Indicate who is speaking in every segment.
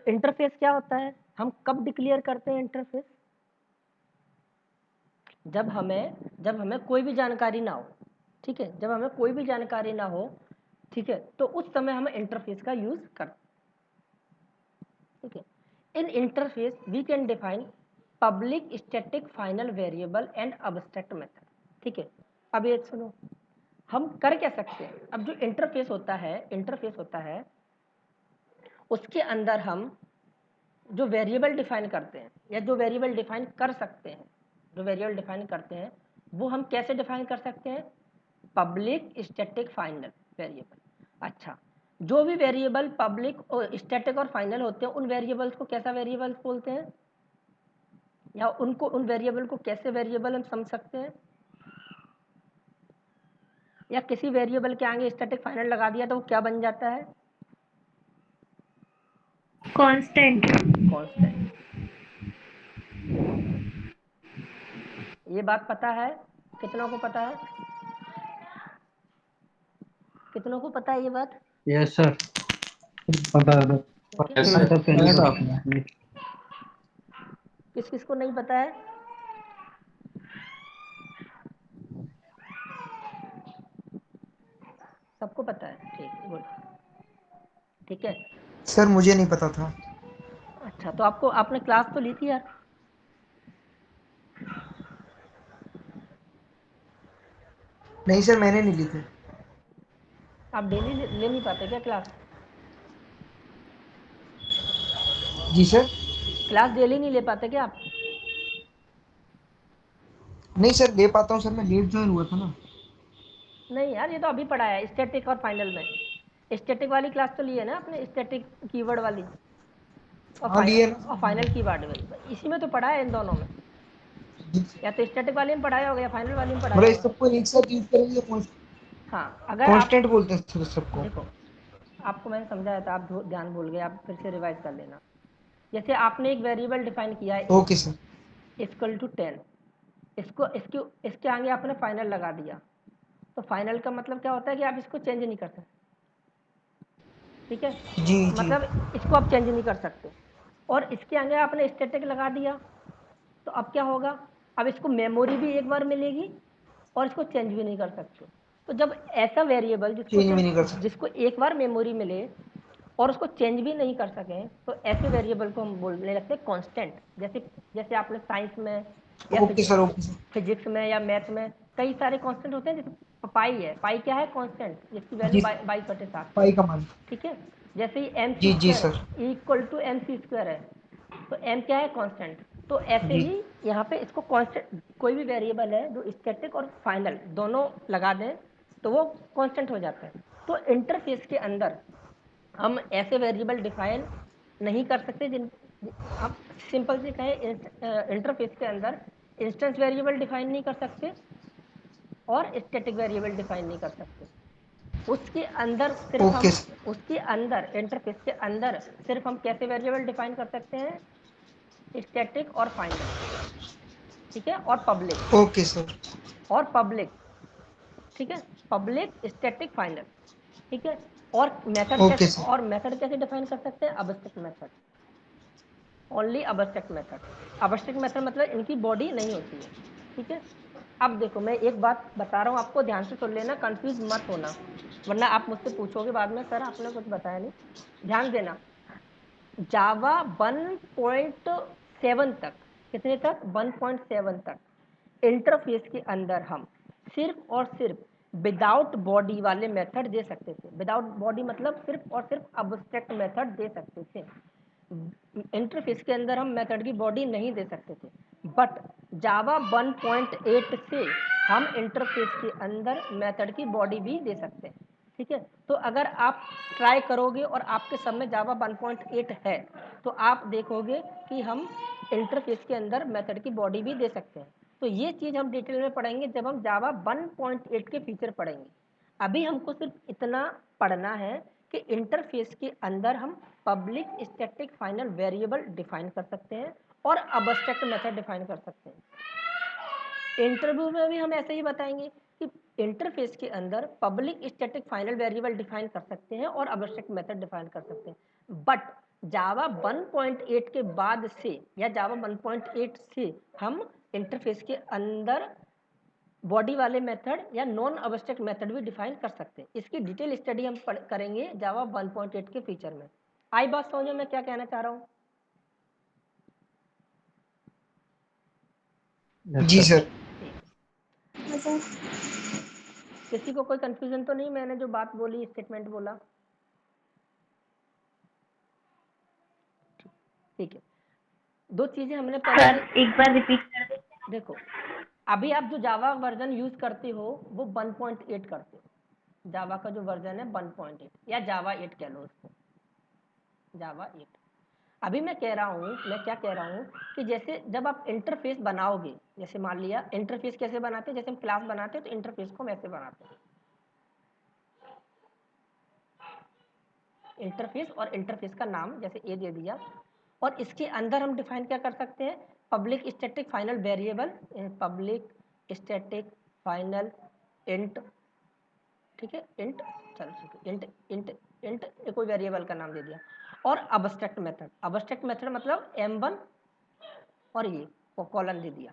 Speaker 1: Interface क्या होता है, हम कब डिक्लेयर करते हैं इंटरफेस? जब हमें कोई भी जानकारी ना हो, ठीक है, जब हमें कोई भी जानकारी ना हो, ठीक है, तो उस समय हम इंटरफेस का यूज करते हैं, ठीक है। In interface we can define public static final variable and abstract method, ठीक है। अब ये सुनो, हम कर क्या सकते हैं। अब जो इंटरफेस होता है उसके अंदर हम जो वेरिएबल डिफाइन करते हैं या जो वेरिएबल डिफाइन कर सकते हैं, जो वेरिएबल डिफाइन करते हैं वो हम कैसे डिफाइन कर सकते हैं, पब्लिक स्टैटिक फाइनल वेरिएबल। अच्छा, जो भी वेरिएबल पब्लिक और स्टैटिक और फाइनल होते हैं उन वेरिएबल्स को कैसा वेरिएबल्स बोलते हैं, या उन वेरिएबल को कैसे वेरिएबल हम समझ सकते हैं, या किसी वेरिएबल के आगे स्टैटिक फाइनल लगा दिया तो वो क्या बन जाता है,
Speaker 2: कांस्टेंट।
Speaker 1: ये बात पता है, कितनों को पता है, कितनों को पता है ये बात?
Speaker 3: यस सर, पता है
Speaker 1: किस किस को नहीं पता है? सबको पता है, ठीक, गुड, ठीक है।
Speaker 4: सर मुझे नहीं पता था।
Speaker 1: अच्छा, तो आपने क्लास तो ली थी यार?
Speaker 4: नहीं सर, मैंने नहीं ली थी।
Speaker 1: आप डेली ले नहीं पाते क्या क्लास?
Speaker 4: जी सर।
Speaker 1: क्लास डेली नहीं ले पाते क्या आप?
Speaker 4: नहीं सर, ले पाता हूँ सर, मैं लेट ज्वाइन हुआ था ना।
Speaker 1: नहीं यार, ये तो अभी पढ़ा है स्टैटिक और फाइनल में। स्टैटिक वाली क्लास तो ली है ना आपने, स्टैटिक कीवर्ड वाली, और
Speaker 4: हाँ लिए
Speaker 1: फाइनल और फाइनल कीवर्ड वाली, इसी में तो पढ़ा है इन दोनों में। या तो स्टैटिक वाले में पढ़ाया होगा या फाइनल वाले में पढ़ाया
Speaker 4: मतलब इस
Speaker 1: होगा।
Speaker 4: सबको एक साथ यूज करेंगे।
Speaker 1: हाँ, अगर आप
Speaker 4: कांस्टेंट बोलते हैं सर सबको।
Speaker 1: देखो, आपको मैंने समझाया था, आप ध्यान भूल गए, आप फिर से रिवाइज कर लेना। जैसे आपने एक वेरिएबल डिफाइन किया है
Speaker 4: ओके सर।
Speaker 1: इक्वल टू 10, इसके आगे आपने फाइनल लगा दिया, तो फाइनल का मतलब क्या होता है कि आप इसको चेंज नहीं कर सकते, ठीक है,
Speaker 4: जी जी।
Speaker 1: मतलब इसको आप चेंज नहीं कर सकते। और इसके आगे आपने स्टैटिक लगा दिया, तो अब क्या होगा, अब इसको मेमोरी भी एक बार मिलेगी और इसको चेंज भी नहीं कर सकते। तो जब ऐसा वेरिएबल जिसको
Speaker 4: चेंज भी नहीं कर
Speaker 1: सिर्फ
Speaker 4: सकते।
Speaker 1: जिसको एक बार मेमोरी मिले और उसको चेंज भी नहीं कर सकें, तो ऐसे वेरिएबल को हम बोलने लगते हैं कांस्टेंट। जैसे जैसे आपने साइंस में या
Speaker 4: okay sir, okay sir.
Speaker 1: Physics में या मैथ में कई सारे कांस्टेंट होते हैं, जैसे पाई है, पाई क्या है, कांस्टेंट, जिसकी वैल्यू
Speaker 4: जी,
Speaker 1: 22/7,
Speaker 4: पाई का मान।
Speaker 1: ठीक है। जैसे ही M C
Speaker 4: G G
Speaker 1: square
Speaker 4: sir.
Speaker 1: Equal to M C square है, तो एम क्या है, कांस्टेंट। तो ऐसे
Speaker 4: जी।
Speaker 1: ही यहाँ पे इसको कांस्टेंट, कोई भी वेरिएबल है जो स्टैटिक और फाइनल दोनों लगा दें तो वो कांस्टेंट हो जाता है। तो इंटरफेस के अंदर हम ऐसे वेरिएबल डिफाइन नहीं कर सकते जिन, हम सिंपल से कहें, इंटरफेस के अंदर इंस्टेंस वेरिएबल डिफाइन नहीं कर सकते और स्टैटिक वेरिएबल डिफाइन नहीं कर सकते। उसके अंदर सिर्फ
Speaker 4: ओके
Speaker 1: हम
Speaker 4: सर।
Speaker 1: उसके अंदर इंटरफेस के अंदर सिर्फ हम कैसे वेरिएबल डिफाइन कर सकते हैं, स्टैटिक और फाइनल, ठीक है,
Speaker 4: ओके सर।
Speaker 1: और पब्लिक, ठीक है, पब्लिक स्टैटिक फाइनल, ठीक है। और मेथड
Speaker 4: ओके
Speaker 1: कैसे
Speaker 4: सर।
Speaker 1: और मेथड कैसे डिफाइन कर सकते हैं, abstract method, only abstract method. Abstract method मतलब इनकी बॉडी नहीं होती है, ठीक है। अब देखो, मैं एक बात बता रहा हूँ आपको, ध्यान से सुन लेना, कंफ्यूज मत होना, वरना आप मुझसे पूछोगे बाद में, सर आपने कुछ बताया नहीं। ध्यान देना, जावा 1.7 तक, कितने तक, 1.7 तक इंटरफेस के अंदर हम सिर्फ और सिर्फ विदाउट बॉडी वाले मेथड दे सकते थे। विदाउट बॉडी मतलब सिर्फ और सिर्फ अब्स्ट्रैक्ट मेथड दे सकते थे। इंटरफेस के अंदर हम मेथड की बॉडी नहीं दे सकते थे, बट जावा 1.8 से हम इंटरफेस के अंदर मेथड की बॉडी भी दे सकते हैं, ठीक है। तो अगर आप ट्राई करोगे और आपके सब में जावा 1.8 है, तो आप देखोगे कि हम इंटरफेस के अंदर मेथड की बॉडी भी दे सकते हैं। तो ये चीज़ हम डिटेल में पढ़ेंगे जब हम जावा 1.8 के फीचर पढ़ेंगे। अभी हमको सिर्फ इतना पढ़ना है कि इंटरफेस के अंदर हम public static final variable define कर सकते हैं और अब्स्ट्रैक्ट मेथड डिफाइन कर सकते हैं। इंटरव्यू में भी हम ऐसे ही बताएंगे कि इंटरफेस के अंदर public static final variable define कर सकते हैं और अब्स्ट्रैक्ट मेथड डिफाइन कर सकते हैं। बट जावा 1.8 के बाद से या जावा 1.8 से हम इंटरफेस के अंदर बॉडी वाले मेथड या नॉन अब्स्ट्रैक्ट मेथड भी डिफाइन कर सकते हैं। इसकी डिटेल स्टडी हम करेंगे जावा 1.8 के फीचर में। आई बात समझो मैं क्या कहना चाह रहा हूँ?
Speaker 4: जी सर।
Speaker 1: किसी को कोई कंफ्यूजन तो नहीं मैंने जो बात बोली, स्टेटमेंट बोला? ठीक है। दो चीजें हमने पहले
Speaker 2: एक बार रिपीट कर दे।
Speaker 1: देखो, अभी आप जो जावा वर्जन यूज करते हो वो 1.8 करते हो। जावा का जो वर्जन है 1.8 या जावा 8 कह लो उसको, जावा 8। अभी मैं क्या कह रहा हूँ कि जैसे जब आप इंटरफेस बनाओगे, जैसे मान लिया इंटरफेस कैसे बनाते हैं, जैसे हम क्लास बनाते हैं तो इंटरफेस को हम ऐसे बनाते हैं, इंटरफेस और इंटरफेस का नाम जैसे ए दे दिया, और इसके अंदर हम डिफाइन क्या कर सकते हैं, public static final variable, public static final int, ठीक है, इंट, चलो ठीक है, इंट इंट इंट कोई वेरिएबल का नाम दे दिया, और अब्स्ट्रैक्ट मेथड मतलब m1 और ये कॉलन दे दिया,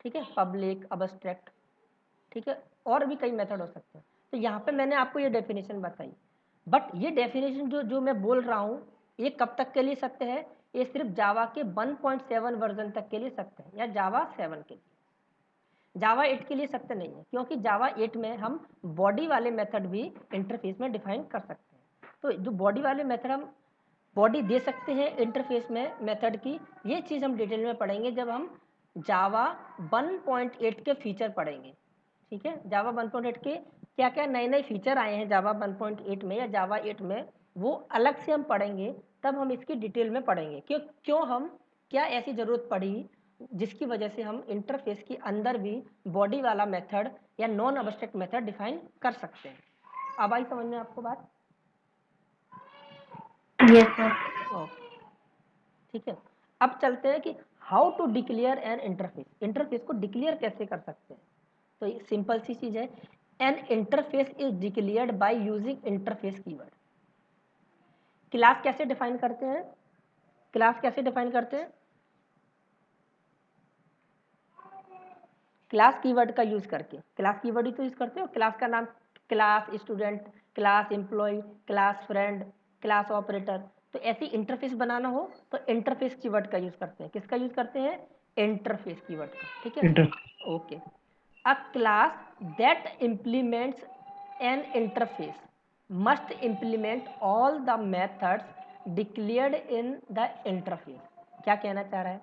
Speaker 1: ठीक है, पब्लिक अब्स्ट्रैक्ट, ठीक है, और भी कई मेथड हो सकते हैं। तो यहाँ पे मैंने आपको ये डेफिनेशन बताई, बट ये डेफिनेशन जो मैं बोल रहा हूँ ये कब तक के लिए सत्य है, ये सिर्फ जावा के 1.7 वर्जन तक के लिए सत्य है, या जावा 7 के लिए। जावा 8 के लिए सत्य नहीं है, क्योंकि जावा 8 में हम बॉडी वाले मेथड भी इंटरफेस में डिफाइन कर सकते हैं। तो जो बॉडी वाले मेथड हम बॉडी दे सकते हैं इंटरफेस में मेथड की, ये चीज़ हम डिटेल में पढ़ेंगे जब हम जावा 1.8 के फीचर पढ़ेंगे, ठीक है। जावा 1.8 के क्या क्या नए नए फीचर आए हैं जावा 1.8 में या जावा 8 में, वो अलग से हम पढ़ेंगे, तब हम इसकी डिटेल में पढ़ेंगे क्यों हम क्या ऐसी ज़रूरत पड़ी जिसकी वजह से हम इंटरफेस के अंदर भी बॉडी वाला मेथड या नॉन अब्स्ट्रैक्ट मेथड डिफाइन कर सकते हैं। अब आई समझ में आपको बात?
Speaker 2: Yes sir.
Speaker 1: ओके, ठीक है। अब चलते हैं कि how to declare an interface, interface को डिक्लेयर कैसे कर सकते हैं। तो ये सिंपल सी चीज है, N interface is declared by using interface keyword. Class कैसे डिफाइन करते हैं, क्लास कैसे डिफाइन करते हैं, क्लास कीवर्ड का यूज करके, क्लास कीवर्ड ही तो यूज करते हो। क्लास का नाम class student, class employ, class friend, class operator. तो ऐसी इंटरफेस बनाना हो तो इंटरफेस कीवर्ड का यूज करते हैं। किसका यूज करते हैं? इंटरफेस कीवर्ड का, ठीक है।
Speaker 3: Inter
Speaker 1: okay, a class that implements an interface must implement all the methods declared in the interface। क्या कहना चाह रहा है,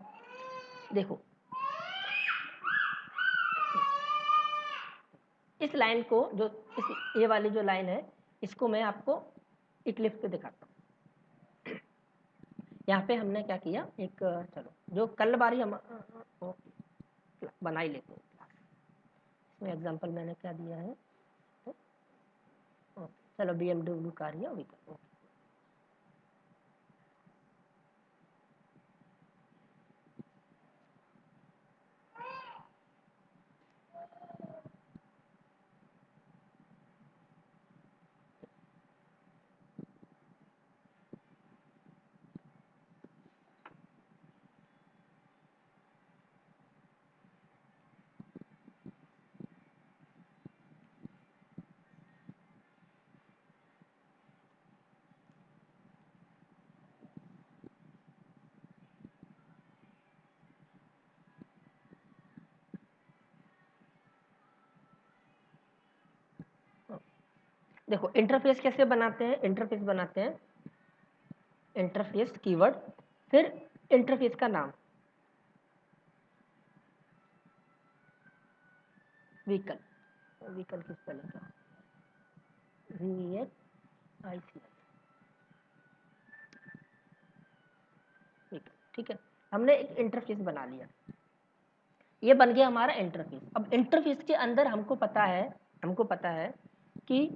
Speaker 1: देखो इस लाइन को, जो इस ए वाली जो लाइन है, इसको मैं आपको इक्लिप्स पे दिखाता हूँ। यहाँ पे हमने क्या किया, एक चलो जो कल बारी हम बना ही लेते हैं क्लास। इसमें एग्जांपल मैंने क्या दिया है, चलो BMW कार या व्हीकल। देखो इंटरफेस कैसे बनाते हैं, इंटरफेस बनाते हैं, इंटरफेस कीवर्ड, फिर इंटरफेस का नाम, व्हीकल, व्हीकल की स्पेलिंग क्या, VHICL, ठीक है। हमने एक इंटरफेस बना लिया, ये बन गया हमारा इंटरफेस। अब इंटरफेस के अंदर हमको पता है कि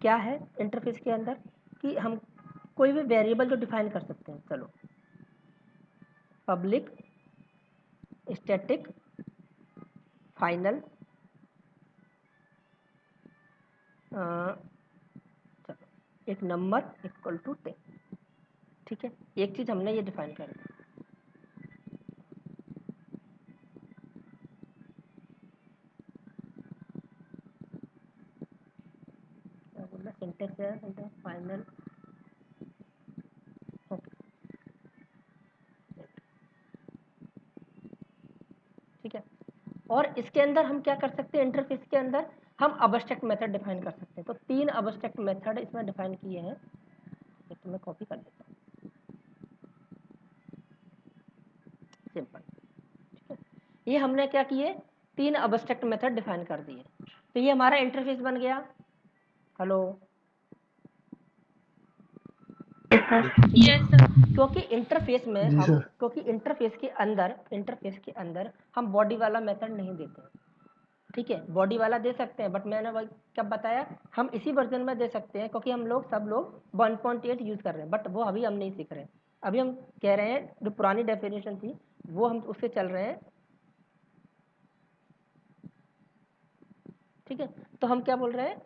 Speaker 1: क्या है इंटरफेस के अंदर, कि हम कोई भी वेरिएबल जो डिफाइन कर सकते हैं। चलो पब्लिक स्टैटिक फाइनल, चलो एक नंबर इक्वल टू 10, ठीक है, एक चीज हमने ये डिफाइन कर दी। क्या बोल रहा सिंटेक्स है, सिंटेक्स फाइनल। ठीक है, और इसके अंदर हम क्या कर सकते हैं, इंटरफेस के अंदर हम अबस्ट्रैक्ट मेथड डिफाइन कर सकते हैं। तो 3 अबस्ट्रैक्ट मेथड इसमें डिफाइन किए हैं, एक तो मैं कॉपी कर लेता हूँ, सिंपल। ठीक है, ये हमने क्या किए, 3 अबस्ट्रैक्ट मेथड डिफाइन कर दिए। तो ये हमारा इंटरफेस बन गया। Hello,
Speaker 2: yes sir.
Speaker 1: क्योंकि इंटरफेस में
Speaker 3: जी
Speaker 1: हम,
Speaker 3: सर।
Speaker 1: क्योंकि इंटरफेस के अंदर हम बॉडी वाला मेथड नहीं देते हैं। ठीक है, बॉडी वाला दे सकते हैं, बट मैंने वही कब बताया, हम इसी वर्जन में दे सकते हैं, क्योंकि हम लोग सब लोग 1.8 यूज कर रहे हैं, बट वो अभी हम नहीं सीख रहे हैं। अभी हम कह रहे हैं जो पुरानी डेफिनेशन थी वो हम उससे चल रहे हैं। ठीक है, तो हम क्या बोल रहे हैं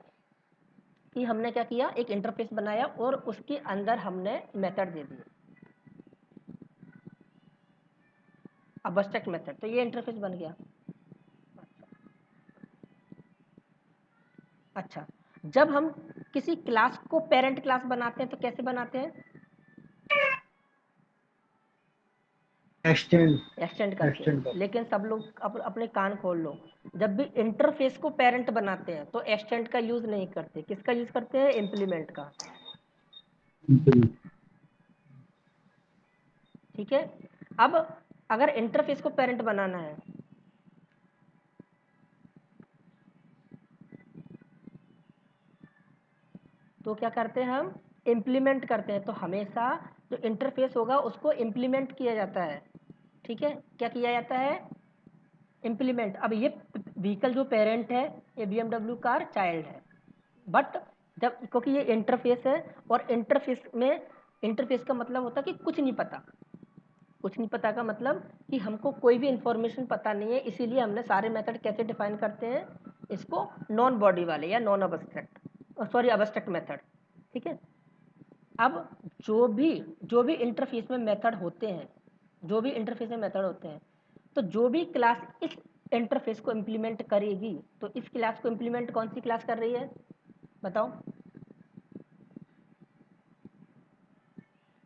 Speaker 1: कि हमने क्या किया, एक इंटरफेस बनाया और उसके अंदर हमने मेथड दे दिए, अबस्ट्रैक्ट मेथड। तो ये इंटरफेस बन गया। अच्छा, जब हम किसी क्लास को पेरेंट क्लास बनाते हैं तो कैसे बनाते हैं,
Speaker 3: एक्सटेंड
Speaker 1: एक्सटेंड करके।
Speaker 3: कर।
Speaker 1: लेकिन सब लोग अपने कान खोल लो, जब भी इंटरफेस को पेरेंट बनाते हैं तो एक्सटेंड का यूज नहीं करते, किसका यूज करते हैं, इम्प्लीमेंट का। ठीक है, अब अगर इंटरफेस को पेरेंट बनाना है तो क्या करते हैं, हम इम्प्लीमेंट करते हैं। तो हमेशा जो इंटरफेस होगा उसको इम्प्लीमेंट किया जाता है। ठीक है, क्या किया जाता है, इम्प्लीमेंट। अब ये व्हीकल जो पेरेंट है, ये BMW कार चाइल्ड है, बट जब, क्योंकि ये इंटरफेस है और इंटरफेस में, इंटरफेस का मतलब होता है कि कुछ नहीं पता। कुछ नहीं पता का मतलब कि हमको कोई भी इंफॉर्मेशन पता नहीं है, इसीलिए हमने सारे मेथड कैसे डिफाइन करते हैं, इसको नॉन बॉडी वाले या non abstract, sorry abstract method. ठीक है, अब जो भी इंटरफेस में मेथड होते हैं, जो भी इंटरफेस में मेथड होते हैं, तो जो भी क्लास इस इंटरफेस को इम्प्लीमेंट करेगी, तो इस क्लास को इम्प्लीमेंट कौन सी क्लास कर रही है, बताओ।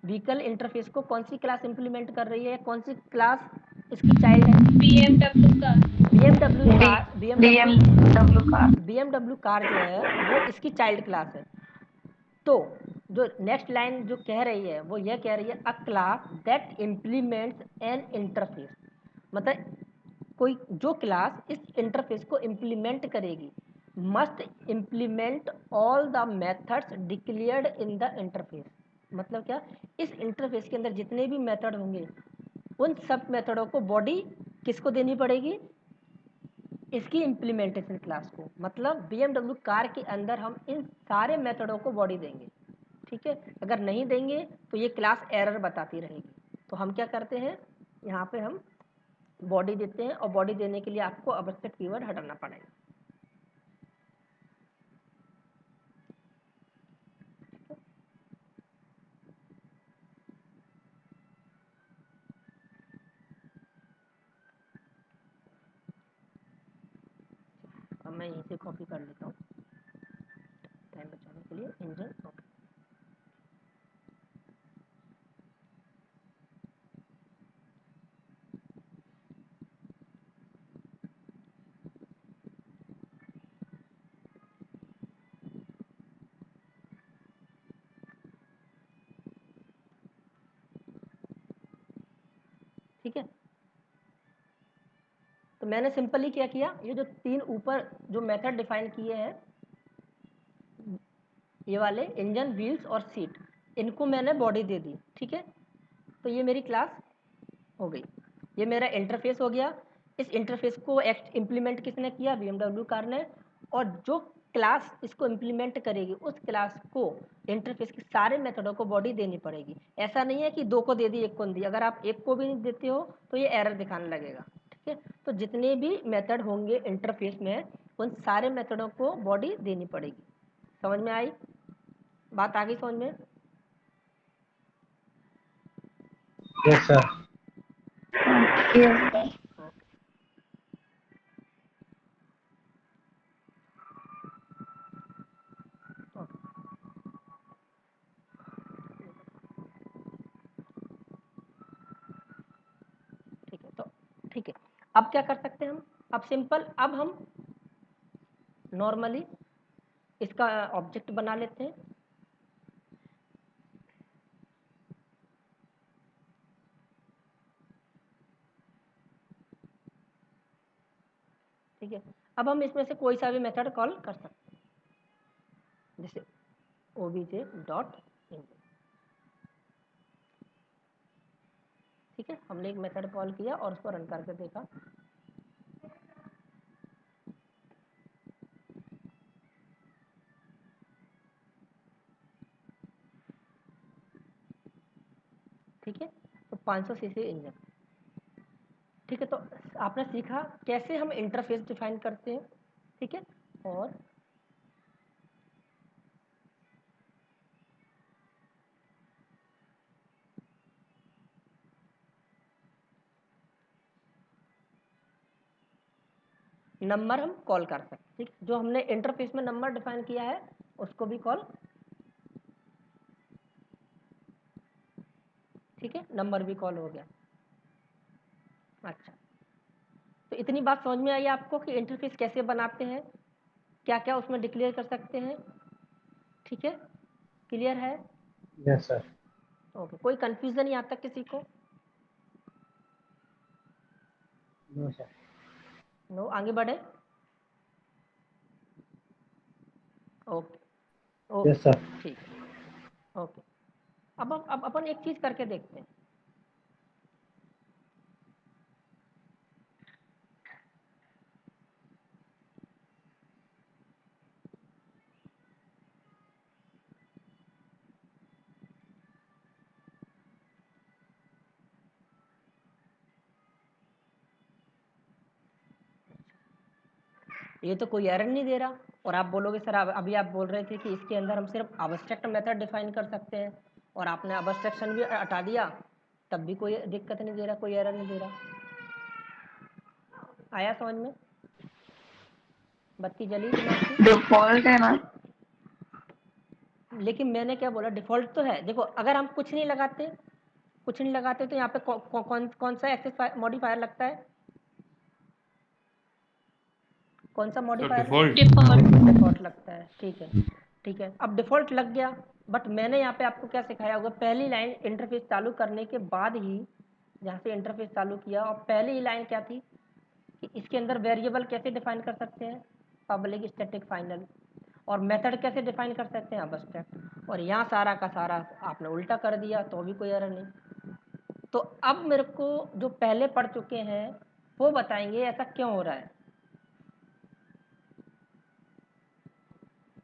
Speaker 1: व्हीकल इंटरफेस को कौन सी क्लास इंप्लीमेंट कर रही है, कौन सी क्लास इसकी चाइल्ड है,
Speaker 2: BMW car.
Speaker 1: BMW car.
Speaker 2: BMW
Speaker 1: BMW car जो है वो इसकी चाइल्ड क्लास है। तो जो नेक्स्ट लाइन जो कह रही है वो यह कह रही है, अ class that implements N interface, मतलब कोई जो क्लास इस इंटरफेस को इम्प्लीमेंट करेगी must implement all the methods declared in the interface. मतलब क्या, इस इंटरफेस के अंदर जितने भी मेथड होंगे उन सब मेथडों को बॉडी किसको देनी पड़ेगी, इसकी इम्प्लीमेंटेशन क्लास को। मतलब BMW कार के अंदर हम इन सारे मेथडों को बॉडी देंगे। ठीक है, अगर नहीं देंगे तो ये क्लास एरर बताती रहेगी। तो हम क्या करते हैं, यहाँ पे हम बॉडी देते हैं, और बॉडी देने के लिए आपको अबस्ट्रैक्ट कीवर्ड हटाना पड़ेगा। अब मैं यहीं से कॉपी कर लेता हूँ टाइम बचाने के लिए, इंजन ओके। ठीक है, तो मैंने सिंपली क्या किया, ये जो 3 ऊपर जो मेथड डिफाइन किए हैं, ये वाले इंजन, व्हील्स और सीट, इनको मैंने बॉडी दे दी। ठीक है, तो ये मेरी क्लास हो गई, ये मेरा इंटरफेस हो गया। इस इंटरफेस को इम्प्लीमेंट किसने किया, BMW कार ने। और जो क्लास इसको इम्प्लीमेंट करेगी उस क्लास को इंटरफेस के सारे मेथडों को बॉडी देनी पड़ेगी। ऐसा नहीं है कि 2 को दे दी, 1 को नहीं दी। अगर आप 1 को भी नहीं देते हो तो ये एरर दिखाने लगेगा। ठीक है, तो जितने भी मेथड होंगे इंटरफेस में उन सारे मेथडों को बॉडी देनी पड़ेगी। समझ में आई बात, आ गई समझ में।
Speaker 3: Yes sir.
Speaker 2: Yes, sir.
Speaker 1: ठीक है, तो ठीक है, अब क्या कर सकते हैं हम? अब सिंपल, अब हम नॉर्मली इसका ऑब्जेक्ट बना लेते हैं। ठीक है, अब हम इसमें से कोई सा भी मेथड कॉल कर सकते हैं, जैसे obj डॉट इंजन। ठीक है, हमने एक मेथड कॉल किया और उसको रन करके देखा। ठीक है, तो 500 सीसी इंजन। ठीक है, तो आपने सीखा कैसे हम इंटरफेस डिफाइन करते हैं। ठीक है, और नंबर हम कॉल कर सकते हैं। ठीक, जो हमने इंटरफेस में नंबर डिफाइन किया है उसको भी कॉल। ठीक है, नंबर भी कॉल हो गया। अच्छा, तो इतनी बात समझ में आई आपको कि इंटरफेस कैसे बनाते हैं, क्या क्या उसमें डिक्लेयर कर सकते हैं। ठीक है, क्लियर है?
Speaker 3: Yes sir.
Speaker 1: ओके, कोई कंफ्यूजन यहाँ तक किसी को?
Speaker 3: No sir.
Speaker 1: नो, आगे बढ़े। Okay
Speaker 3: yes
Speaker 1: okay,
Speaker 3: sir.
Speaker 1: ठीक है, ओके। अब अपन एक चीज करके देखते हैं। ये तो कोई एरर नहीं दे रहा, और आप बोलोगे सर अभी आप बोल रहे थे कि इसके अंदर हम सिर्फ अब्स्ट्रैक्ट मेथड डिफाइन कर सकते हैं, और आपने अब्स्ट्रैक्शन भी हटा दिया, तब भी कोई दिक्कत नहीं दे रहा, कोई एरर नहीं दे रहा। आया समझ में? बत्ती जली दिमाग की?
Speaker 2: डिफॉल्ट है ना?
Speaker 1: लेकिन मैंने क्या बोला, डिफॉल्ट तो है। देखो, अगर हम कुछ नहीं लगाते, कुछ नहीं लगाते तो यहाँ पे कौन सा एक्सेस मॉडिफायर लगता है? कौन सा
Speaker 5: sir
Speaker 1: modifier?
Speaker 5: Default.
Speaker 2: Default.
Speaker 1: Default लगता है। ठीक है, ठीक है, अब डिफॉल्ट लग गया, बट मैंने यहाँ पे आपको क्या सिखाया होगा, पहली लाइन इंटरफेस चालू करने के बाद ही, जहाँ से इंटरफेस चालू किया, और पहली ही लाइन क्या थी कि इसके अंदर वेरिएबल कैसे डिफाइन कर सकते हैं, पब्लिक स्टैटिक फाइनल, और मेथड कैसे डिफाइन कर सकते हैं, अबस्ट्रैक्ट। और यहाँ सारा का सारा आपने उल्टा कर दिया, तो भी कोई एरर नहीं। तो अब मेरे को जो पहले पढ़ चुके हैं वो बताएंगे ऐसा क्यों हो रहा है।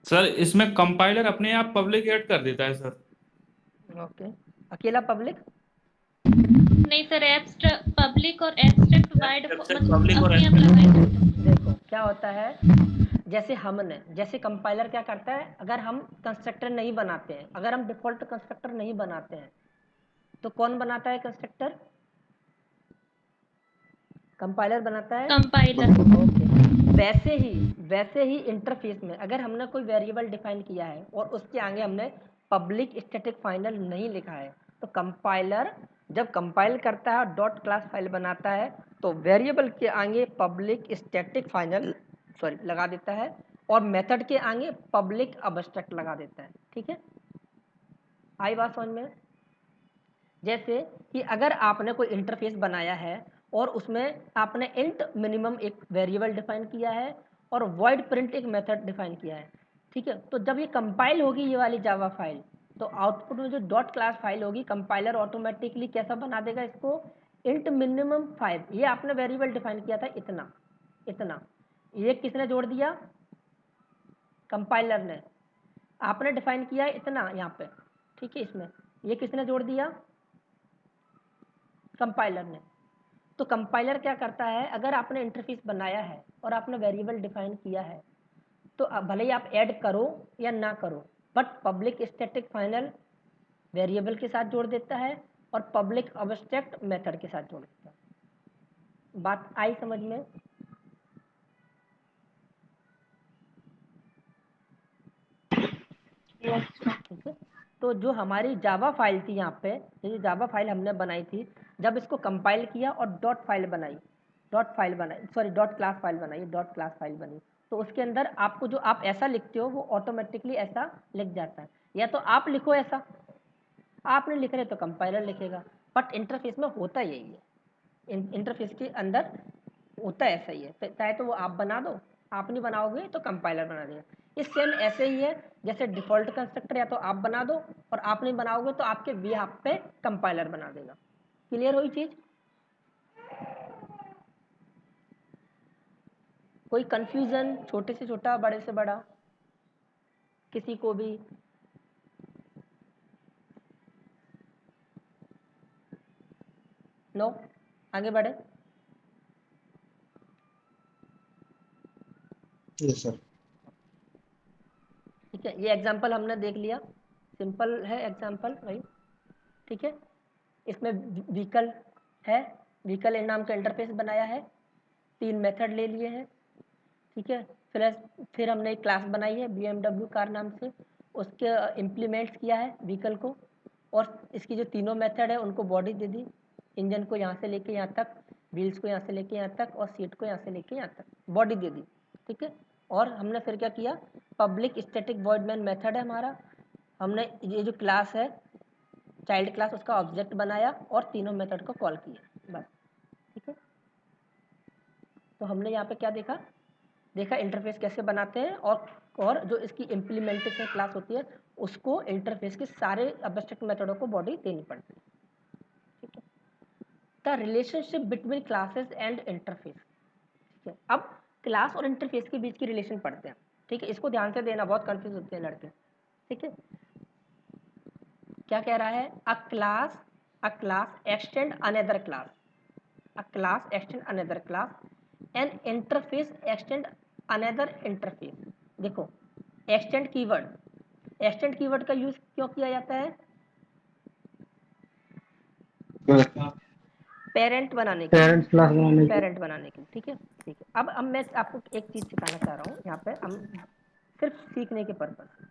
Speaker 5: सर इसमें कंपाइलर अपने आप पब्लिक ऐड कर देता है सर।
Speaker 1: ओके, अकेला पब्लिक?
Speaker 2: नहीं सर, एब्स्ट्रैक्ट पब्लिक और एब्स्ट्रैक्ट वाइड
Speaker 5: वेबसाइट
Speaker 2: मतलब
Speaker 5: पब्लिक और
Speaker 2: अपने आप लगाए।
Speaker 1: देखो क्या होता है, जैसे कंपाइलर क्या करता है, अगर हम कंस्ट्रक्टर नहीं बनाते हैं, अगर हम डिफॉल्ट कंस्ट्रक्टर नहीं बनाते हैं, तो कौन बनाता है कंस्ट्रक्टर? कंपाइलर बनाता है।
Speaker 2: कंपाइलर।
Speaker 1: ओके, वैसे ही इंटरफेस में अगर हमने कोई वेरिएबल डिफाइन किया है और उसके आगे हमने पब्लिक स्टैटिक फाइनल नहीं लिखा है, तो कंपाइलर जब कंपाइल करता है डॉट क्लास फाइल बनाता है, तो वेरिएबल के आगे पब्लिक स्टैटिक फाइनल लगा देता है, और मेथड के आगे पब्लिक अबस्ट्रैक्ट लगा देता है। ठीक है, आई बात समझ में? जैसे कि अगर आपने कोई इंटरफेस बनाया है और उसमें आपने इंट मिनिमम एक वेरिएबल डिफाइन किया है और वॉइड प्रिंट एक मेथड डिफाइन किया है। ठीक है, तो जब ये कंपाइल होगी ये वाली जावा फाइल, तो आउटपुट में जो डॉट क्लास फाइल होगी, कंपाइलर ऑटोमेटिकली कैसा बना देगा इसको, इंट मिनिमम 5। ये आपने वेरिएबल डिफाइन किया था इतना इतना, ये किसने जोड़ दिया? कंपाइलर ने। आपने डिफाइन किया है इतना यहाँ पे, ठीक है, इसमें ये किसने जोड़ दिया? कंपाइलर ने। तो कंपाइलर क्या करता है, अगर आपने इंटरफेस बनाया है और आपने वेरिएबल डिफाइन किया है, तो भले ही आप ऐड करो या ना करो, but public static final variable के साथ जोड़ देता है, और पब्लिक अब्स्ट्रैक्ट मेथड के साथ जोड़ देता हूँ। बात आई समझ में? ठीक है, तो जो हमारी जावा फाइल थी यहाँ पे, ये जावा फाइल हमने बनाई थी, जब इसको कंपाइल किया और डॉट क्लास फाइल बनी, तो उसके अंदर आपको जो आप ऐसा लिखते हो वो ऑटोमेटिकली ऐसा लिख जाता है। या तो आप लिखो ऐसा, आप नहीं लिख रहे तो कंपाइलर लिखेगा, बट इंटरफेस में होता यही है, इंटरफेस के अंदर होता ऐसा ही है। चाहे तो वो आप बना दो, आप नहीं बनाओगे तो कंपाइलर बना देगा। ये सेम ऐसे ही है जैसे डिफ़ॉल्ट कंस्ट्रक्टर या तो आप बना दो और आप नहीं बनाओगे तो आपके बिहाफ पे कंपाइलर बना देगा। क्लियर हुई चीज़? कोई कंफ्यूजन? छोटे से छोटा, बड़े से बड़ा, किसी को भी? नो? आगे बढ़े?
Speaker 3: Yes sir.
Speaker 1: ठीक है, ये एग्जाम्पल हमने देख लिया, सिंपल है एग्जाम्पल भाई। ठीक है, इसमें व्हीकल है, व्हीकल इन नाम का इंटरफेस बनाया है, 3 मेथड ले लिए हैं। ठीक है, फिर हमने एक क्लास बनाई है BMW कार नाम से, उसके इम्प्लीमेंट्स किया है व्हीकल को, और इसकी जो तीनों मेथड है उनको बॉडी दे दी, इंजन को यहाँ से लेके यहाँ तक, व्हील्स को यहाँ से लेके यहाँ तक, और सीट को यहाँ से लेके यहाँ तक बॉडी दे दी। ठीक है, और हमने फिर क्या किया, public static void main method है हमारा, हमने ये जो क्लास है चाइल्ड क्लास उसका ऑब्जेक्ट बनाया और तीनों मेथड को कॉल किया, बस। ठीक है, तो हमने यहाँ पे क्या देखा इंटरफेस कैसे बनाते हैं, और जो इसकी इम्प्लीमेंटेशन क्लास होती है उसको इंटरफेस के सारे एब्स्ट्रैक्ट मेथडों को बॉडी देनी पड़ती है। ठीक है, the relationship between classes and interface. ठीक है, अब क्लास और इंटरफेस के बीच की रिलेशन पढ़ते हैं। ठीक है, इसको ध्यान से देना, बहुत कंफ्यूज होते हैं लड़के। ठीक है, क्या कह रहा है, अ class extend another class, a class extend another class, an interface extend another interface। देखो extend कीवर्ड का यूज क्यों किया जाता है, पेरेंट बनाने के लिए,
Speaker 3: पेरेंट्स क्लास बनाने के
Speaker 1: पेरेंट बनाने के लिए। ठीक है, ठीक है, अब मैं आपको एक चीज सिखाना चाह रहा हूँ यहाँ पे, हम सिर्फ सीखने के पर्पज से।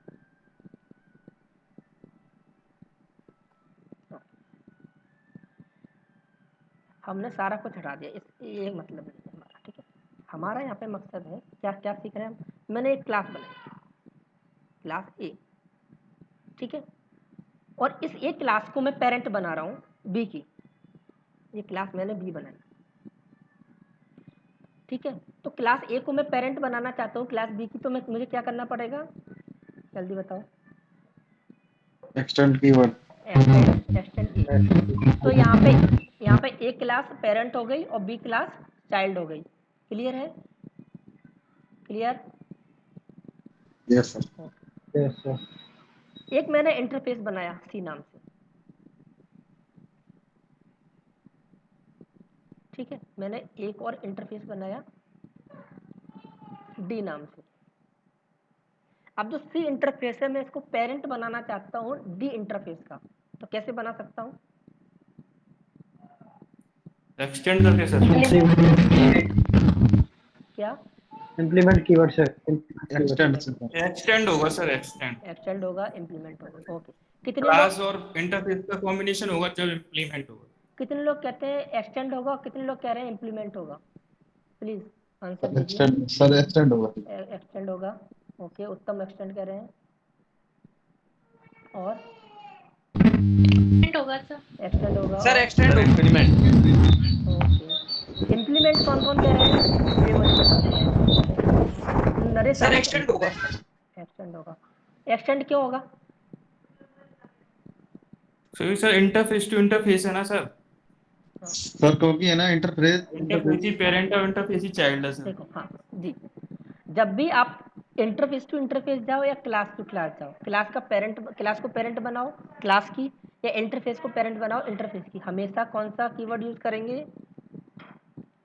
Speaker 1: हमने सारा कुछ हटा दिया, ये मतलब नहीं है हमारा। ठीक है, हमारा यहाँ पे मकसद है क्या क्या सीख रहे हैं हम। मैंने एक क्लास बनाई, क्लास ए। ठीक है, और इस एक क्लास को मैं पेरेंट बना रहा हूँ बी की, ये क्लास मैंने बी बनाई। ठीक है, तो क्लास ए को मैं पेरेंट बनाना चाहता हूँ क्लास बी की, तो मुझे क्या करना पड़ेगा, जल्दी बताओ।
Speaker 6: Extend keyword.
Speaker 1: एक्सटेंड ए, तो यहाँ पे ए क्लास पेरेंट हो गई और बी क्लास चाइल्ड हो गई। क्लियर है? Clear?
Speaker 6: Yes sir.
Speaker 3: Yes sir.
Speaker 1: एक मैंने इंटरफेस बनाया सी नाम से। ठीक है, मैंने एक और इंटरफेस बनाया डी नाम से। अब जो सी इंटरफेस है मैं इसको पेरेंट बनाना चाहता हूँ डी इंटरफेस का, तो कैसे बना सकता हूँ?
Speaker 5: एक्सटेंड करके सर।
Speaker 1: क्या
Speaker 3: इम्प्लीमेंट कीवर्ड से
Speaker 5: एक्सटेंड होगा सर,
Speaker 1: एक्सटेंड होगा, इम्प्लीमेंट होगा। ओके, कितने
Speaker 5: क्लास
Speaker 1: लोग,
Speaker 5: और इंटरफेस का कॉम्बिनेशन होगा जब इम्प्लीमेंट होगा।
Speaker 1: कितने लोग कहते हैं एक्सटेंड होगा और कितने लोग कह रहे हैं इम्प्लीमेंट होगा? प्लीज आंसर दीजिए।
Speaker 6: एक्सटेंड सर, एक्सटेंड होगा।
Speaker 1: एक्सटेंड होगा। ओके, उत्तम एक्सटेंड कह रहे हैं, और
Speaker 2: होगा सर।
Speaker 1: एक्सटेंड होगा
Speaker 7: सर
Speaker 1: और
Speaker 7: एक्सटेंड इम्प्लीमेंट।
Speaker 1: ओके, इम्प्लीमेंट कौन कौन कह रहे हैं ये मुझे बताओ। नरेश
Speaker 7: सर
Speaker 1: आप
Speaker 7: एक्सटेंड होगा।
Speaker 1: एक्सटेंड होगा। एक्सटेंड क्यों होगा?
Speaker 5: सर इंटरफेस टू इंटरफेस है ना सर,
Speaker 6: सर क्योंकि है ना इंटरफेस
Speaker 5: इंटरफेस ही पेरेंट और इंटरफेस ही चाइल्ड है सर।
Speaker 1: देखो, हाँ जी, जब भी आप इंटरफेस टू इंटरफेस जाओ या क्लास टू क्लास जाओ, क्लास को पेरेंट बनाओ क्लास की, या इंटरफेस को पेरेंट बनाओ इंटरफेस की, हमेशा कौन सा कीवर्ड यूज करेंगे?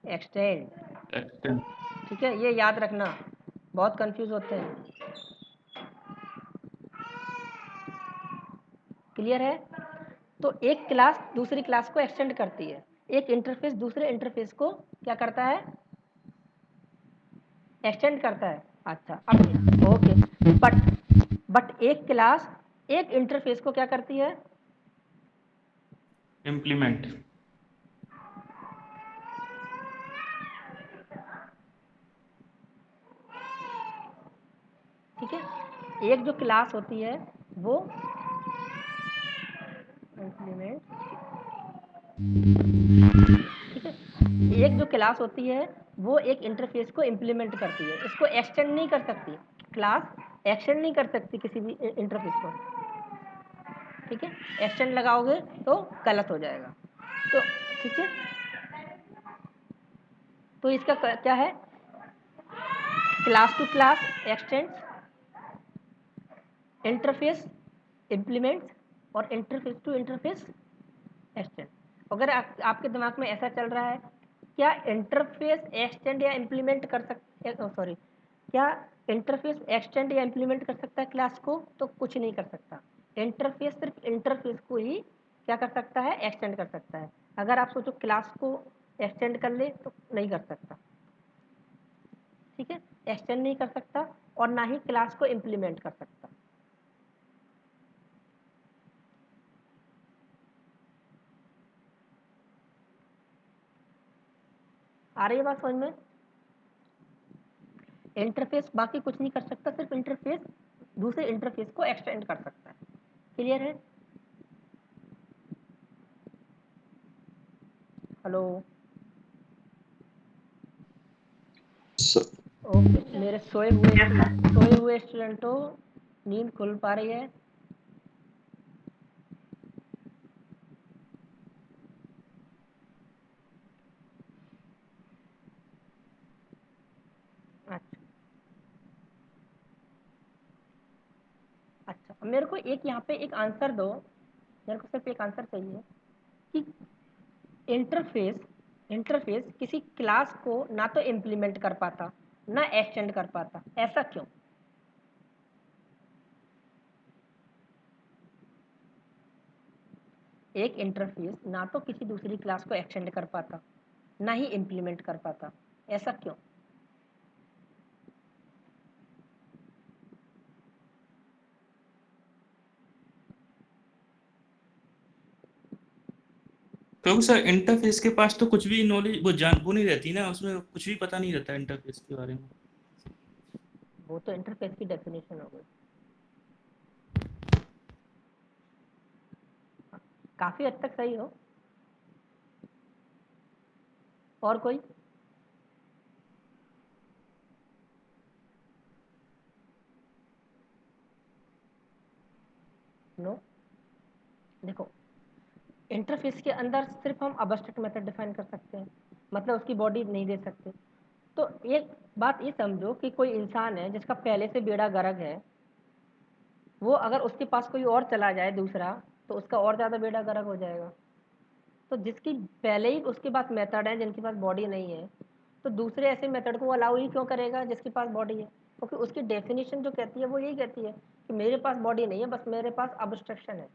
Speaker 1: एक्सटेंड।
Speaker 5: एक्सटेंड।
Speaker 1: ठीक है, ये याद रखना, बहुत कंफ्यूज होते हैं। क्लियर है? तो एक क्लास दूसरी क्लास को एक्सटेंड करती है, एक इंटरफेस दूसरे इंटरफेस को क्या करता है, एक्सटेंड करता है। अच्छा अब ओके, बट एक क्लास एक इंटरफेस को क्या करती है,
Speaker 5: इम्प्लीमेंट।
Speaker 1: ठीक है, एक जो क्लास होती है वो इम्प्लीमेंट, ठीक है, एक जो क्लास होती है वो एक इंटरफेस को इम्प्लीमेंट करती है, इसको एक्सटेंड नहीं कर सकती, क्लास एक्सटेंड नहीं कर सकती किसी भी इंटरफेस को। ठीक है, एक्सटेंड लगाओगे तो गलत हो जाएगा। तो ठीक है, तो इसका क्या है, class to class extends, interface implements और इंटरफेस टू इंटरफेस एक्सटेंड। अगर आपके दिमाग में ऐसा चल रहा है, क्या इंटरफेस एक्सटेंड या इम्प्लीमेंट कर सकते, सॉरी, क्या इंटरफेस एक्सटेंड या इम्प्लीमेंट कर सकता है क्लास को, तो कुछ नहीं कर सकता। इंटरफेस सिर्फ इंटरफेस को ही क्या कर सकता है, एक्सटेंड कर सकता है। अगर आप सोचो क्लास को एक्सटेंड कर ले तो नहीं कर सकता। ठीक है, एक्सटेंड नहीं कर सकता और ना ही क्लास को इम्प्लीमेंट कर सकता। आ रही है बात समझ में? इंटरफेस बाकी कुछ नहीं कर सकता, सिर्फ इंटरफेस दूसरे इंटरफेस को एक्सटेंड कर सकता है। क्लियर है? हेलो, ओके, मेरे सोए हुए स्टूडेंटों, नींद खुल पा रही है? अच्छा अच्छा, मेरे को एक यहाँ पे एक आंसर दो, मेरे को सिर्फ एक आंसर चाहिए कि इंटरफेस इंटरफेस किसी क्लास को ना तो इम्प्लीमेंट कर पाता ना एक्सटेंड कर पाता, ऐसा क्यों? एक इंटरफेस ना तो किसी दूसरी क्लास को एक्सटेंड कर पाता ना ही इम्प्लीमेंट कर पाता, ऐसा क्यों?
Speaker 5: क्योंकि सर इंटरफेस के पास तो कुछ भी नॉलेज वो नहीं रहती ना, उसमें कुछ भी पता नहीं रहता इंटरफेस के बारे में।
Speaker 1: वो तो इंटरफेस की डेफिनेशन हो गई, काफी हद तक सही हो। और कोई? नो, देखो, इंटरफेस के अंदर सिर्फ हम अबस्ट्रैक्ट मेथड डिफाइन कर सकते हैं, मतलब उसकी बॉडी नहीं दे सकते। तो एक बात ये समझो कि कोई इंसान है जिसका पहले से बेड़ा गर्क है, वो अगर उसके पास कोई और चला जाए दूसरा, तो उसका और ज़्यादा बेड़ा गर्क हो जाएगा। तो जिसकी पहले ही उसके पास मेथड है जिनके पास बॉडी नहीं है, तो दूसरे ऐसे मेथड को अलाउ ही क्यों करेगा जिसके पास बॉडी है? क्योंकि उसकी डेफिनेशन जो कहती है वो यही कहती है कि मेरे पास बॉडी नहीं है, बस मेरे पास अब्स्ट्रक्शन है।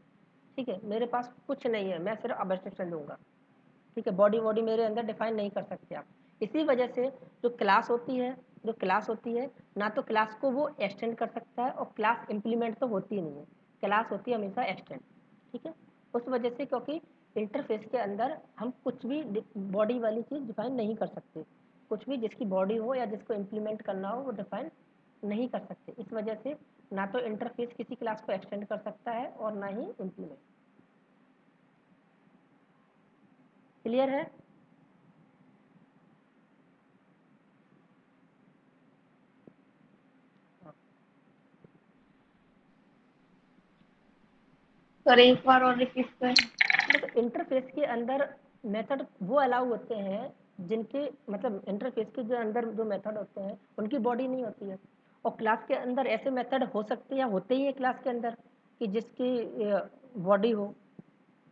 Speaker 1: ठीक है, मेरे पास कुछ नहीं है, मैं सिर्फ अब्स्ट्रक्शन दूंगा। ठीक है, बॉडी बॉडी मेरे अंदर डिफाइन नहीं कर सकते आप। इसी वजह से जो क्लास होती है ना तो क्लास को वो एक्सटेंड कर सकता है, और क्लास इम्प्लीमेंट तो होती ही नहीं है, क्लास होती है हमेशा एक्सटेंड। ठीक है, उस वजह से, क्योंकि इंटरफेस के अंदर हम कुछ भी बॉडी वाली चीज़ डिफाइन नहीं कर सकते, कुछ भी जिसकी बॉडी हो या जिसको इम्प्लीमेंट करना हो वो डिफाइन नहीं कर सकते। इस वजह से ना तो इंटरफेस किसी क्लास को एक्सटेंड कर सकता है और ना ही इम्प्लीमेंट। क्लियर है?
Speaker 2: सर एक बार और रिपीट करें।
Speaker 1: देखो, इंटरफेस के अंदर मेथड वो अलाउ होते हैं जिनके, मतलब इंटरफेस के जो अंदर जो मेथड होते हैं उनकी बॉडी नहीं होती है, और क्लास के अंदर ऐसे मेथड हो सकते हैं या होते ही है क्लास के अंदर कि जिसकी बॉडी हो।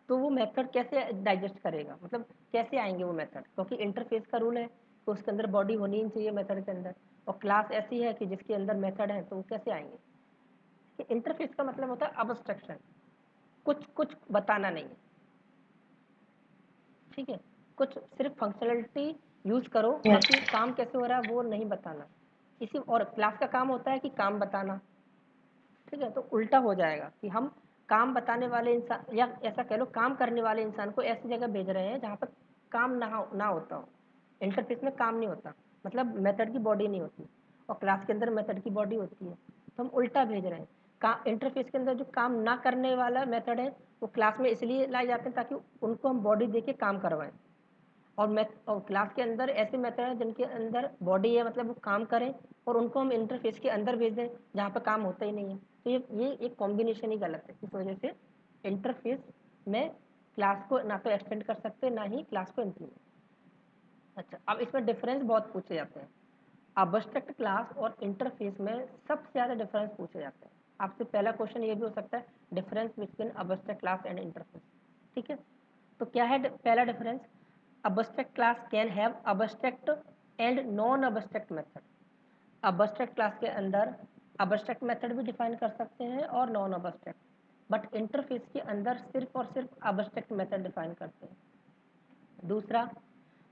Speaker 1: तो वो मेथड कैसे डाइजेस्ट करेगा, मतलब कैसे आएंगे वो मेथड? क्योंकि इंटरफेस का रूल है तो उसके अंदर बॉडी होनी ही चाहिए मेथड के अंदर, और क्लास ऐसी है कि जिसके अंदर मेथड है, तो वो कैसे आएंगे? इंटरफेस का मतलब होता है अब्स्ट्रक्शन, कुछ कुछ बताना नहीं है। ठीक है, कुछ सिर्फ फंक्शनलिटी यूज करो, बाकी काम कैसे हो रहा है वो नहीं बताना। इसी और क्लास का काम होता है कि काम बताना, ठीक है। तो उल्टा हो जाएगा कि हम काम बताने वाले इंसान या ऐसा कह लो काम करने वाले इंसान को ऐसी जगह भेज रहे हैं जहाँ पर काम ना होता हो। इंटरफेस में काम नहीं होता, मतलब मेथड की बॉडी नहीं होती, और क्लास के अंदर मेथड की बॉडी होती है। तो हम उल्टा भेज रहे हैं। इंटरफेस के अंदर जो काम ना करने वाला मेथड है वो क्लास में इसलिए लाए जाते हैं ताकि उनको हम बॉडी दे के काम करवाएं। और क्लास के अंदर ऐसे मेथड हैं जिनके अंदर बॉडी है, मतलब वो काम करें, और उनको हम इंटरफेस के अंदर भेज दें जहाँ पर काम होता ही नहीं है। तो ये एक कॉम्बिनेशन ही गलत है। इस वजह से इंटरफेस में क्लास को ना तो एक्सटेंड कर सकते ना ही क्लास को इम्प्लीमेंट। अच्छा, अब इसमें डिफरेंस बहुत पूछे जाते हैं। अब्स्ट्रैक्ट क्लास और इंटरफेस में सबसे ज़्यादा डिफरेंस पूछे जाते हैं। आपसे पहला क्वेश्चन ये भी हो सकता है, difference between abstract class and interface. ठीक है, तो क्या है पहला difference? Abstract class can have abstract and non-abstract method। abstract class के अंदर abstract method भी डिफाइन कर सकते हैं और नॉन abstract, बट इंटरफेस के अंदर सिर्फ और सिर्फ abstract method डिफाइन करते हैं। दूसरा,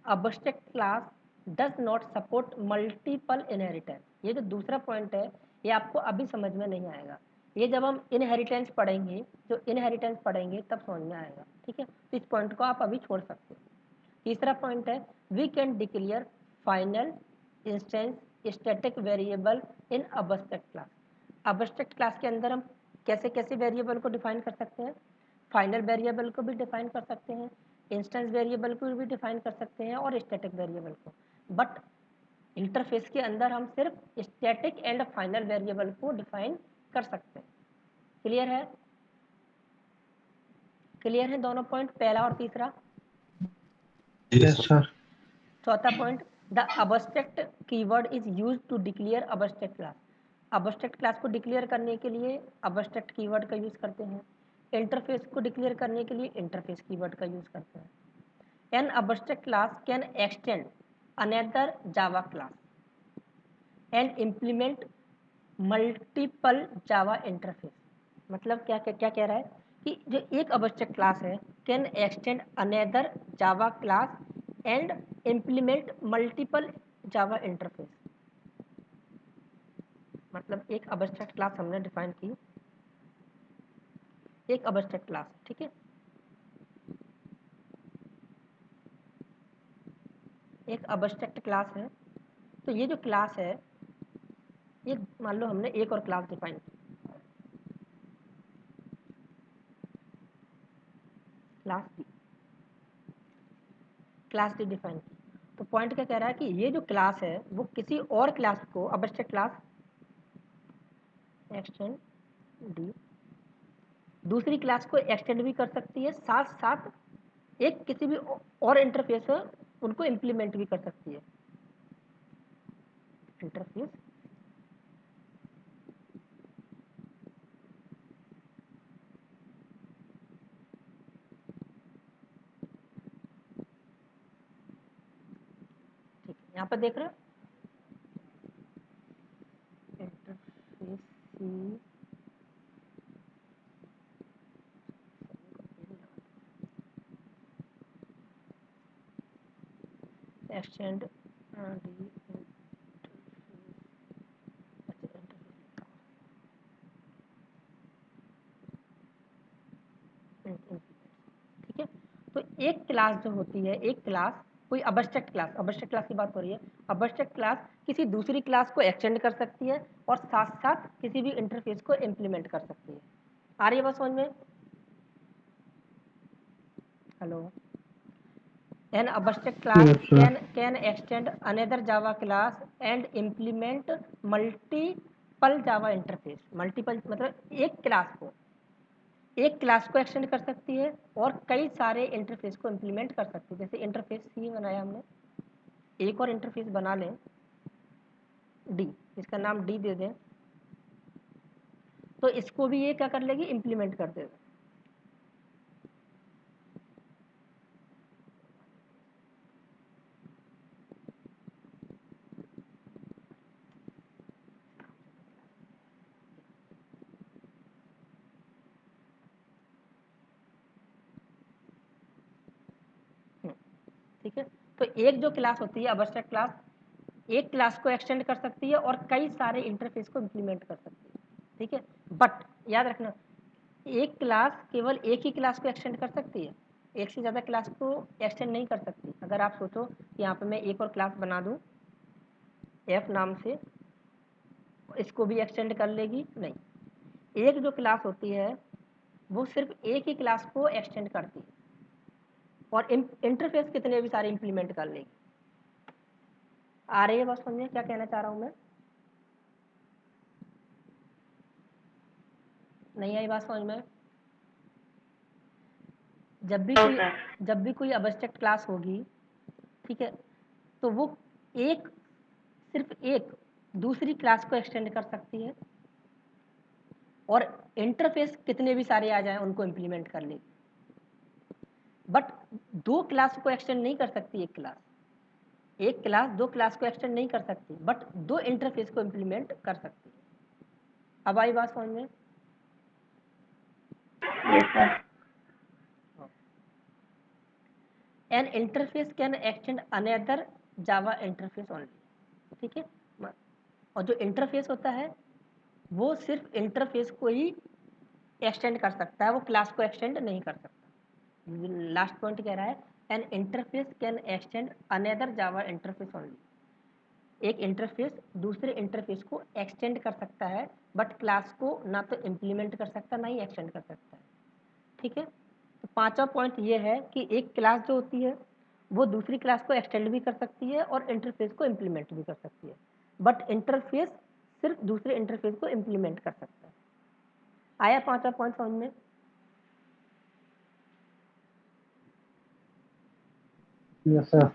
Speaker 1: abstract class does not support multiple inheritance। ये जो दूसरा पॉइंट है ये आपको अभी समझ में नहीं आएगा, ये जब हम इनहेरिटेंस पढ़ेंगे, जो इनहेरिटेंस पढ़ेंगे तब समझ में आएगा। ठीक है, तो इस पॉइंट को आप अभी छोड़ सकते हैं। तीसरा पॉइंट है, we can declare final instance static variable in abstract class. Abstract class के अंदर हम कैसे कैसे वेरिएबल को डिफाइन कर सकते हैं? फाइनल वेरिएबल को भी डिफाइन कर सकते हैं, इंस्टेंस वेरिएबल को भी डिफाइन कर सकते हैं, और स्टैटिक वेरिएबल को। बट इंटरफेस के अंदर हम सिर्फ स्टैटिक एंड फाइनल वेरिएबल को डिफाइन कर सकते हैं। क्लियर है? क्लियर है दोनों पॉइंट, पहला और तीसरा?
Speaker 3: Yes sir.
Speaker 1: चौथा point, the abstract keyword is use to declare abstract class. Abstract class को डिक्लेयर करने के लिए अब्स्ट्रैक्ट कीवर्ड का यूज करते हैं, इंटरफेस को डिक्लेयर करने के लिए इंटरफेस कीवर्ड का यूज करते हैं। An abstract class can extend another Java class and implement multiple Java interface. मतलब क्या क्या क्या कह रहा है कि जो एक अब्स्ट्रैक्ट क्लास है can extend another Java class and implement multiple Java interface. मतलब एक अब्स्ट्रैक्ट क्लास हमने डिफाइन की, एक अब्स्ट्रैक्ट क्लास, ठीक है, एक अब्स्ट्रैक्ट क्लास है। तो ये जो क्लास है, ये मान लो हमने एक और क्लास डिफाइन की, क्लास डी डिफाइन की। तो पॉइंट क्या कह रहा है कि ये जो क्लास है वो किसी और क्लास को, अब्स्ट्रैक्ट क्लास एक्सटेंड डी, दूसरी क्लास को एक्सटेंड भी कर सकती है, साथ साथ एक किसी भी और इंटरफेस है उनको इम्प्लीमेंट भी कर सकती है। इंटरफेस ठीक है, यहाँ पर देख रहे हो इंटरफेस सी एक्सटेंड डी ठीक है। तो एक क्लास जो होती है, एक क्लास, कोई अब्स्ट्रैक्ट क्लास, अब्स्ट्रैक्ट क्लास की बात हो रही है, अब्स्ट्रैक्ट क्लास किसी दूसरी क्लास को एक्सटेंड कर सकती है और साथ साथ किसी भी इंटरफेस को इम्प्लीमेंट कर सकती है। आ रही है बात समझ में? Hello? An abstract class
Speaker 3: Yes, sir.
Speaker 1: can extend another Java class and implement multiple Java interface। Multiple मतलब एक क्लास को एक्सटेंड कर सकती है और कई सारे इंटरफेस को इम्प्लीमेंट कर सकती है। जैसे इंटरफेस सी बनाया हमने, एक और इंटरफेस बना लें डी, इसका नाम डी दे दें, तो इसको भी ये क्या कर लेगी, इम्प्लीमेंट कर देगा। ठीक है। तो एक जो क्लास होती है अबस्ट्रैक्ट क्लास, एक क्लास को एक्सटेंड कर सकती है और कई सारे इंटरफेस को इम्प्लीमेंट कर सकती है, ठीक है। बट याद रखना, एक क्लास केवल एक ही क्लास को एक्सटेंड कर सकती है, एक से ज़्यादा क्लास को एक्सटेंड नहीं कर सकती। अगर आप सोचो कि यहाँ पे मैं एक और क्लास बना दूँ एफ नाम से, इसको भी एक्सटेंड कर लेगी? नहीं। एक जो क्लास होती है वो सिर्फ एक ही क्लास को एक्सटेंड करती है और इंटरफेस कितने भी सारे इम्प्लीमेंट कर लेगी। आ रही है बात समझे क्या कहना चाह रहा हूँ मैं? नहीं आई बात समझ में? जब भी कोई अबस्ट्रैक्ट क्लास होगी, ठीक है, तो वो सिर्फ एक दूसरी क्लास को एक्सटेंड कर सकती है और इंटरफेस कितने भी सारे आ जाएं उनको इम्प्लीमेंट कर लेगी। बट दो क्लास को एक्सटेंड नहीं कर सकती एक क्लास दो क्लास को एक्सटेंड नहीं कर सकती, बट दो इंटरफेस को इम्प्लीमेंट कर सकती है। अब आई बात समझ में? N interface can extend another Java interface only, ठीक है। और जो इंटरफेस होता है वो सिर्फ इंटरफेस को ही एक्सटेंड कर सकता है, वो क्लास को एक्सटेंड नहीं कर सकता। लास्ट पॉइंट कह रहा है N interface can extend another Java interface only. एक इंटरफेस दूसरे इंटरफेस को एक्सटेंड कर सकता है, बट क्लास को ना तो इम्प्लीमेंट कर सकता ना ही एक्सटेंड कर सकता है, ठीक है। तो पांचवा पॉइंट ये है कि एक क्लास जो होती है वो दूसरी क्लास को एक्सटेंड भी कर सकती है और इंटरफेस को इम्प्लीमेंट भी कर सकती है, बट इंटरफेस सिर्फ दूसरे इंटरफेस को इम्प्लीमेंट कर सकता है। आया पांचवा पॉइंट समझ में?
Speaker 3: Yes, sir.